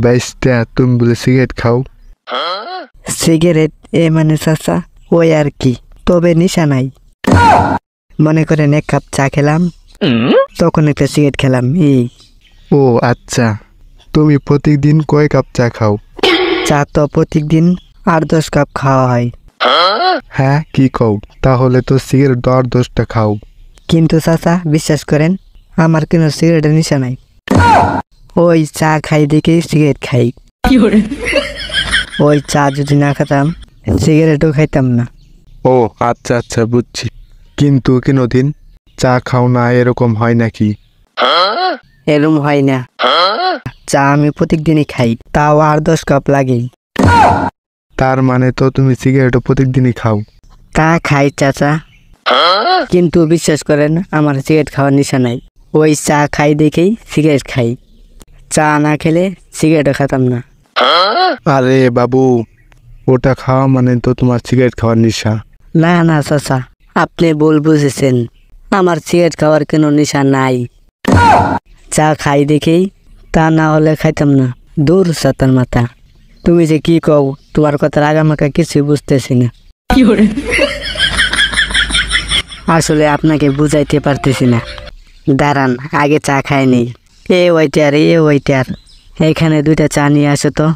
22টা তুমি বলে সিগারেট খাও? সিগারেট এ মানে চাচা ওই আর কি, তবে নেশা নাই। মনে করেন 1 কাপ চা খেলাম, তখন একটা সিগারেট খেলাম এই। ও আচ্ছা, তুমি প্রতিদিন কয় কাপ চা খাও? চা তো প্রত্যেকদিন 8-10 কাপ খাওয়া হয়। হ্যাঁ কি কও, তাহলে তো সিগারেট 10টা খাও। কিন্তু চাচা বিশ্বাস করেন, আমার কোনো সিগারেটের নেশা নাই। ওই চা খাই দেখেই সিগারেট খাই। ওই চা যদি না খেতাম সিগারেটও খাইতাম না। ও আচ্ছা আচ্ছা বুঝছি, কিন্তু কোনোদিন চা খাও না এরকম হয় নাকি? এরম হয় না, চা আমি প্রত্যেকদিনই খাই, তাও 8-10 কাপ লাগে। তার মানে তো তুমি সিগারেটও প্রতিদিনই খাও? তা খাই চাচা, কিন্তু বিশ্বাস করেন আমার সিগারেট খাওয়ার নেশা নাই। ওই চা খাই দেখেই সিগারেট খাই, চা না খেলে সিগারেটও খেতাম না। আরে বাবু, ওটা খাওয়া মানে তো তোমার সিগারেট খাওয়ার নেশা। না না চাচা, আপনি ভুল বুঝেছেন, আমার সিগারেট খাওয়ার কোনো নেশা নাই। চা খাই দেখেই, তা না হলে খাইতাম না। দূর সাতার মাথা, তুমি যে কি কও, তোমার কথার আগামাকা কিছু বুঝতেছি না। আসলে আপনাকে বুঝাইতে পারতেছি না। দাঁড়ান আগে চা খাই নেই। এ ওইটার, এখানে 2টা চা নিয়ে আসো তো।